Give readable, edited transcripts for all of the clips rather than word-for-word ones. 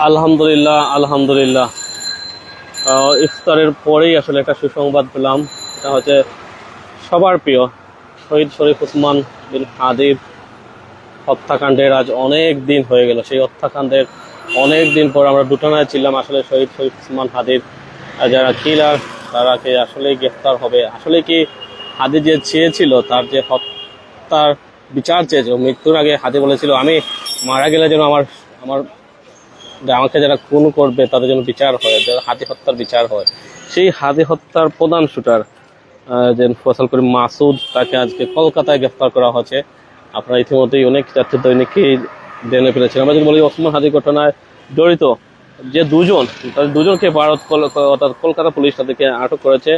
আলহামদুলিল্লাহ আলহামদুলিল্লাহ। ইফতারের পরেই আসলে একটা সুসংবাদ পেলাম। এটা হচ্ছে সবার প্রিয় শহীদ শরীফ ওসমান বিন হাদির হত্যাকাণ্ডের আজ অনেক দিন হয়ে গেল। সেই হত্যাকাণ্ডের অনেক দিন পর আমরা দুটানায় ছিলাম আসলে শহীদ শরীফ ওসমান হাদির যারা কিলার তারা কি আসলে গ্রেফতার হবে, আসলে কি হাদি যে চেয়েছিল তার যে হত্যার বিচার চেয়েছিল। মৃত্যুর আগে হাদি বলেছিল আমি মারা গেলে যেন আমার আমার আমাকে যারা খুন করবে তাদের জন্য বিচার হয়, যারা হাদি হত্যার বিচার হয়। সেই হাদি হত্যার প্রধান শুটার যে ফয়সাল করিম মাসুদ, তাকে আজকে কলকাতায় গ্রেফতার করা হয়েছে। আপনারা ইতিমধ্যেই অনেক জাতীয় দৈনিকই জেনে ফেলেছেন। আমরা যদি বলি ওসমান হাদি ঘটনায় জড়িত যে দুজন, তাদের দুজনকে ভারত অর্থাৎ কলকাতা পুলিশ তাদেরকে আটক করেছে।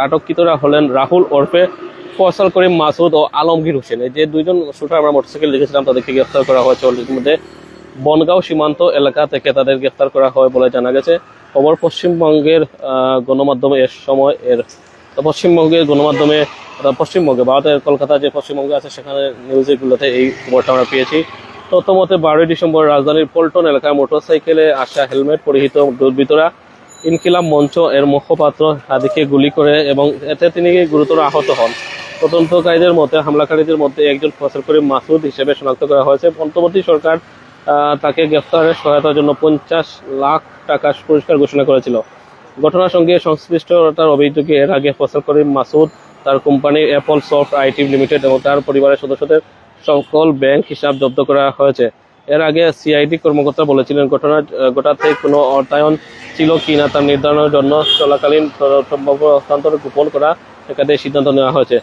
আটককৃতরা হলেন রাহুল ওরফে ফয়সাল করিম মাসুদ ও আলমগীর হোসেন। এই যে দুইজন শুটার আমরা মোটরসাইকেল দেখেছিলাম, তাদেরকে গ্রেফতার করা হয়েছে। ইতিমধ্যে বনগাঁও সীমান্ত এলাকা থেকে তাদের গ্রেফতার করা হয় বলে জানা গেছে। খবর পশ্চিমবঙ্গের গণমাধ্যমে পশ্চিমবঙ্গের গণমাধ্যমে পশ্চিমবঙ্গে ভারতের কলকাতা যে পশ্চিমবঙ্গে আছে সেখানে নিউজগুলোতে এই খবরটা আমরা পেয়েছি। তথ্য মতে 12 ডিসেম্বর রাজধানীর পল্টন এলাকায় মোটরসাইকেলে আসা হেলমেট পরিহিত দুর্বৃত্তরা ইনকিলাব মঞ্চ এর মুখপাত্র হাদিকে গুলি করে এবং এতে তিনি গুরুতর আহত হন। তদন্তকারীদের মতে হামলাকারীদের মধ্যে একজন ফয়সাল করিম মাসুদ হিসেবে শনাক্ত করা হয়েছে। অন্তর্বর্তী সরকার তাকে গ্রেফতারের সহায়তার জন্য 50 লাখ টাকা পুরস্কার ঘোষণা করেছিল। ঘটনার সঙ্গে সংশ্লিষ্টতার অভিযোগে এর আগে ফয়সাল করিম মাসুদ, তার company Apple soft IT limited এবং তার পরিবারের সদস্যদের সকল ব্যাংক হিসাব জব্দ করা হয়েছে। এর আগে সিআইডি কর্মকর্তা বলেছিলেন ঘটাতে কোনো অর্থায়ন ছিল কিনা তার নির্ধারণের জন্য চলাকালীন সম্ভাব্য হস্তান্তর গোপন করা একাধিক সিদ্ধান্ত নেওয়া হয়েছে।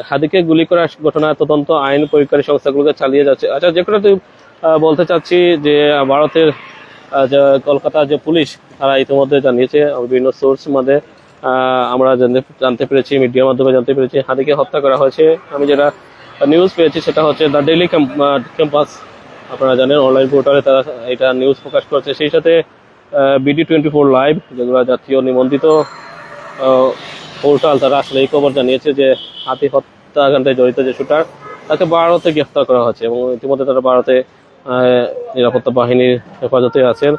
হাদিকে গুলি করা ঘটনার তদন্ত আইন প্রয়োগকারী সংস্থাগুলোকে চালিয়ে যাচ্ছে। আচ্ছা, যে কোনো বলতে চাচ্ছি যে ভারতের যে কলকাতার যে পুলিশ তারা ইতিমধ্যে জানিয়েছে, বিভিন্ন সোর্স মধ্যে আমরা জানতে পেরেছি, মিডিয়ার মাধ্যমে জানতে পেরেছি হাদিকে হত্যা করা হয়েছে। আমি যেটা নিউজ পেয়েছি সেটা হচ্ছে দ্য ডেইলি ক্যাম্পাস, আপনারা জানেন অনলাইন পোর্টালে তারা এটা নিউজ প্রকাশ করছে। সেই সাথে BD24 লাইভ, যেগুলো জাতীয় নিবন্ধিত পোর্টাল, তারা আসলে এই খবর জানিয়েছে যে হাতি হত্যাকাণ্ডে জড়িত যে শুটার তাকে ভারতে গ্রেফতার করা হয়েছে এবং ইতিমধ্যে তারা ভারতে নিরাপত্তা বাহিনীর হেফাজতে আছেন।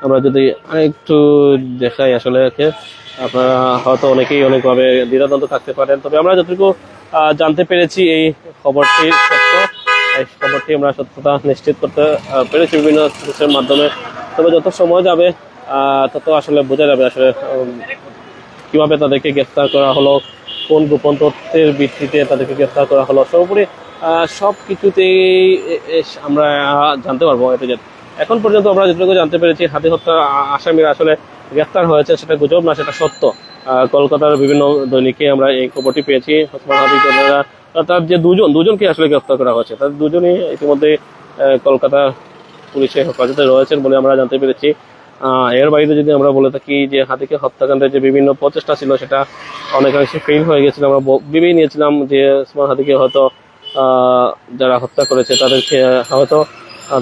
আমরা যদি আরেকটু দেখাই আসলে আপনারা হয়তো অনেকেই অনেকভাবে দ্বিধাদ্বন্দ্ব থাকতে পারেন, তবে আমরা যতটুকু জানতে পেরেছি এই খবরটির সত্য, এই খবরটি আমরা সত্যতা নিশ্চিত করতে পেরেছি বিভিন্ন সোর্সের মাধ্যমে। তবে যত সময় যাবে তত আসলে বোঝা যাবে আসলে কিভাবে তাদেরকে গ্রেফতার করা হলো, কোন গোপন তথ্যের ভিত্তিতে তাদেরকে গ্রেফতার করা হলো। সর্বোপরি সব কিছুতেই আমরা জানতে পারবো। এটা যে এখন পর্যন্ত আমরা যেটুকু জানতে পেরেছি হাদি হত্যা আসামিরা আসলে গ্রেফতার হয়েছে, সেটা গুজব না, সেটা সত্য। কলকাতার বিভিন্ন দৈনিকে আমরা এই খবরটি পেয়েছি। ওসমান হাদি তার যে দুজনকে আসলে গ্রেফতার করা হয়েছে, তাদের দুজনই ইতিমধ্যে কলকাতা পুলিশের হেফাজতে রয়েছেন বলে আমরা জানতে পেরেছি। এর বাইরে যদি আমরা বলে থাকি যে হাদিকে হত্যাকাণ্ডের যে বিভিন্ন প্রচেষ্টা ছিল সেটা অনেকাংশে ফেল হয়ে গেছিল। আমরা ভেবেই নিয়েছিলাম যে ওসমান হাদিকে হয়তো যারা হত্যা করেছে তাদেরকে হয়তো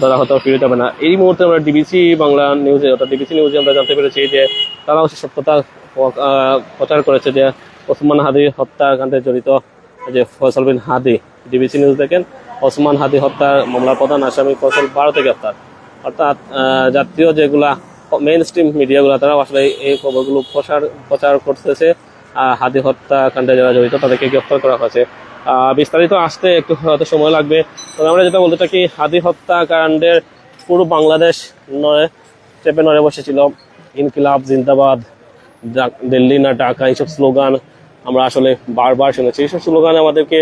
তারা হয়তো ফিরে যাবে না। এই মুহূর্তে আমরা ডিবিসি বাংলা নিউজে অর্থাৎ ডিবিসি নিউজে আমরা জানতে পেরেছি যে তারাও সত্যতা প্রচার করেছে যে ওসমান হাদি হত্যাকাণ্ডে জড়িত যে ফয়সাল বিন হাদি। ডিবিসি নিউজ দেখেন, ওসমান হাদি হত্যার মামলার প্রধান আসামি ফয়সাল ভারতে গ্রেফতার। অর্থাৎ জাতীয় যেগুলা মেইন স্ট্রিম মিডিয়াগুলো তারাও আসলে এই খবরগুলো প্রচার করতেছে। হাদি হত্যাকাণ্ডে যারা জড়িত তাদেরকে গ্রেফতার করা হয়েছে। বিস্তারিত আসতে একটু হয়তো সময় লাগবে। তবে আমরা যেটা বলতে থাকি, হাদি হত্যাকাণ্ডের পুরো বাংলাদেশ চেপে নড়ে বসেছিল। ইনকিলাব জিন্দাবাদ, দিল্লি না ঢাকা, এইসব স্লোগান আমরা আসলে বারবার শুনেছি। এইসব স্লোগান আমাদেরকে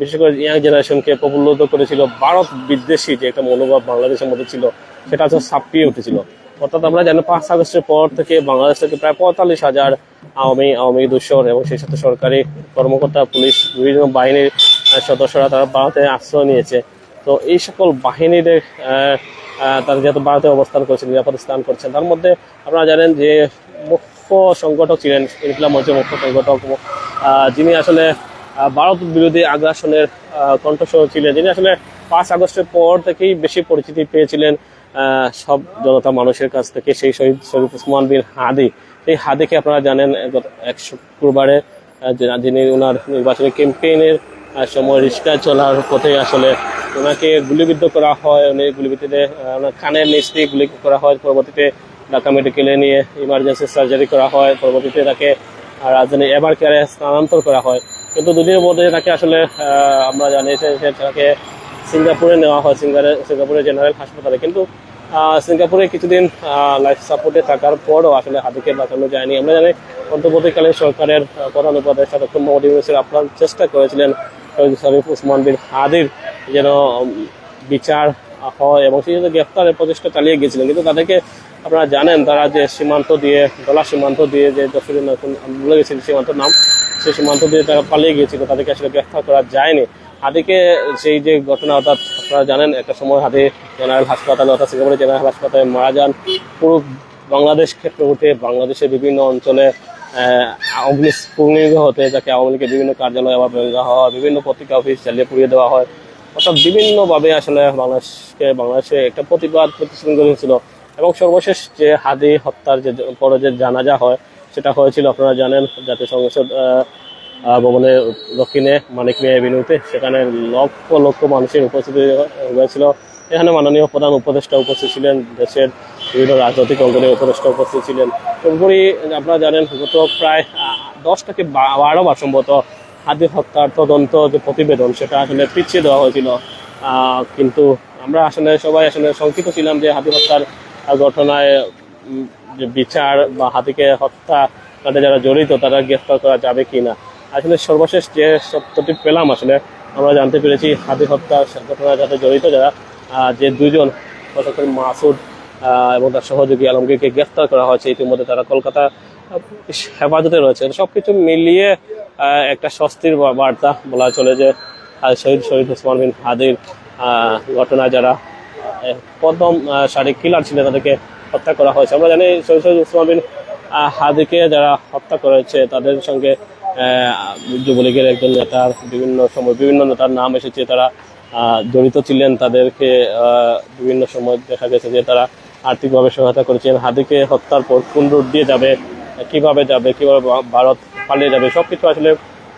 বিশেষ করে ইয়াং জেনারেশনকে প্রফুল্লিত করেছিল। ভারত বিদ্বেষী যে একটা মনোভাব বাংলাদেশের মধ্যে ছিল সেটা হচ্ছে ছাপিয়ে উঠেছিল। অর্থাৎ আমরা জানি 5 আগস্টের পর থেকে বাংলাদেশ থেকে প্রায় 45,000 আওয়ামী দূষর এবং সেই সাথে সরকারি কর্মকর্তা, পুলিশ, বিভিন্ন বাহিনীর সদস্যরা তারা ভারতে আশ্রয় নিয়েছে। তো এই সকল বাহিনীদের তারা যেহেতু ভারতে অবস্থান করছেন, নিরাপদ স্থান করছেন, তার মধ্যে আপনারা জানেন যে মুখ্য সংগঠক ছিলেন ইনকিলাব মঞ্চের মুখ্য সংগঠক, যিনি আসলে ভারত বিরোধী আগ্রাসনের কণ্ঠস্বর ছিলেন, যিনি আসলে 5 আগস্টের পর থেকেই বেশি পরিচিতি পেয়েছিলেন সব জনতা মানুষের কাছ থেকে, সেই শহীদ শরীফ ওসমান বিন হাদি। এই হাদিকে আপনারা জানেন এক শুক্রবারে যিনি ওনার নির্বাচনী ক্যাম্পেইনের সময় রিক্সা চলার পথে আসলে ওনাকে গুলিবিদ্ধ করা হয়। উনি গুলিবিদ্ধতে ওনার কানের নিচ দিয়ে গুলি করা হয়। পরবর্তীতে ঢাকা মেডিকেলে নিয়ে ইমার্জেন্সি সার্জারি করা হয়। পরবর্তীতে তাকে রাজধানী এভার কেয়ারে স্থানান্তর করা হয়। কিন্তু দুদিনের মধ্যে তাকে আসলে আমরা জানি যে তাকে সিঙ্গাপুরে নেওয়া হয়, সিঙ্গাপুরে জেনারেল হাসপাতালে। কিন্তু সিঙ্গাপুরে কিছুদিন লাইফ সাপোর্টে থাকার পরও আসলে হাদিকে বাঁচানো যায়নি। আমরা জানি অন্তর্বর্তীকালীন সরকারের প্রধান উপদেষ্টা ডক্টর মোহাম্মদ ইউনূসের আপ্রাণ চেষ্টা করেছিলেন শহীদ শরীফ ওসমান বিন হাদির যেন বিচার হয় এবং সেই জন্য গ্রেফতারের প্রচেষ্টা চালিয়ে গিয়েছিলেন। কিন্তু তাদেরকে আপনারা জানেন তারা যে সীমান্ত দিয়ে ডলা সীমান্ত দিয়ে যে যশোরের নতুন ভুলে গেছিল সীমান্তের নাম, সেই সীমান্ত দিয়ে তারা পালিয়ে গিয়েছিল, তাদেরকে আসলে গ্রেফতার করা যায়নি। হাদিকে সেই যে ঘটনা, অর্থাৎ আপনারা জানেন একটা সময় হাদি জেনারেল হাসপাতালে অর্থাৎ সিঙ্গাপুরের জেনারেল হাসপাতালে মারা যান। পুরো বাংলাদেশ ক্ষেত্রে উঠে বাংলাদেশের বিভিন্ন অঞ্চলে অগ্নিস্ফুলিঙ্গ হতে, যাকে আওয়ামী লীগের বিভিন্ন কার্যালয় আবার ভেঙে দেওয়া হয়, বিভিন্ন পত্রিকা অফিস জ্বালিয়ে পুড়িয়ে দেওয়া হয়। অর্থাৎ বিভিন্নভাবে আসলে বাংলাদেশে একটা প্রতিবাদ প্রতিশোধ হয়েছিল। এবং সর্বশেষ যে হাদি হত্যার যে পরে যে জানাজা হয় সেটা হয়েছিল আপনারা জানেন জাতীয় সংসদ ভবনের দক্ষিণে মানিক মিয়া এভিনিউতে। সেখানে লক্ষ লক্ষ মানুষের উপস্থিতি হয়েছিল। এখানে মাননীয় প্রধান উপদেষ্টা উপস্থিত ছিলেন, দেশের বিভিন্ন রাজনৈতিক অঙ্গনের উপদেষ্টা উপস্থিত ছিলেন। তদুপরি আপনারা জানেন গত প্রায় 10 থেকে 12 বার সম্ভবত হাদি হত্যার তদন্ত যে প্রতিবেদন সেটা আসলে পিছিয়ে দেওয়া হয়েছিল। কিন্তু আমরা আসলে সবাই আসলে শঙ্কিত ছিলাম যে হাদি হত্যার ঘটনায় যে বিচার বা হাদিকে হত্যা তাদের যারা জড়িত তারা গ্রেফতার করা যাবে কিনা। আসলে সর্বশেষ যে সত্যটি পেলাম, আসলে আমরা জানতে পেরেছি হাদি হত্যা ঘটনার সাথে জড়িত যারা যে দুজন মাসুদ এবং তার সহযোগী আলমগীরকে গ্রেফতার করা হয়েছে ইতিমধ্যে, তারা কলকাতা হেফাজতে রয়েছে। সবকিছু মিলিয়ে একটা স্বস্তির বার্তা বলা চলে যে শহীদ ওসমান বিন হাদির ঘটনা যারা প্রথম সারিক কিলার ছিলেন তাদেরকে হত্যা করা হয়েছে। আমরা জানি শহীদ ওসমান বিন হাদিকে যারা হত্যা করেছে তাদের সঙ্গে যুবলীগের একজন নেতার বিভিন্ন সময় বিভিন্ন নেতার নাম এসেছে, তারা জড়িত ছিলেন। তাদেরকে বিভিন্ন সময় দেখা গেছে যে তারা আর্থিকভাবে সহায়তা করেছেন। হাদিকে হত্যার পর কোন রুট দিয়ে যাবে, কিভাবে ভারত পালিয়ে যাবে, সবকিছু আসলে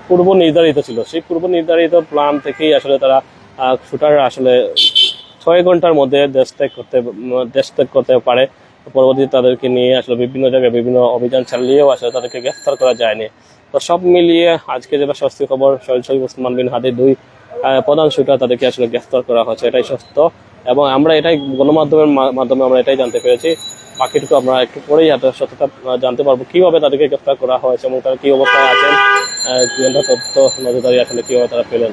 পূর্ব নির্ধারিত ছিল। সেই পূর্ব নির্ধারিত প্ল্যান থেকেই আসলে তারা শুটাররা আসলে 6 ঘন্টার মধ্যে দেশ ত্যাগ করতে পারে। পরবর্তীতে তাদেরকে নিয়ে আসলে বিভিন্ন জায়গায় বিভিন্ন অভিযান চালিয়েও আসলে তাদেরকে গ্রেফতার করা যায়নি। তো সব মিলিয়ে আজকে যেটা স্বস্তি খবর, শহীদ ওসমান বিন হাদির 2 প্রধান শুটার তাদেরকে আসলে গ্রেফতার করা হয়েছে, এটাই সত্য। এবং আমরা এটাই গণমাধ্যমের মাধ্যমে আমরা এটাই জানতে পেরেছি। বাকিটুকু আমরা একটু পরেই সত্যতা জানতে পারবো কিভাবে তাদেরকে গ্রেফতার করা হয়েছে এবং তারা কি অবস্থায় আছেন, তথ্য নজরদারি আসলে কিভাবে তারা পেলেন।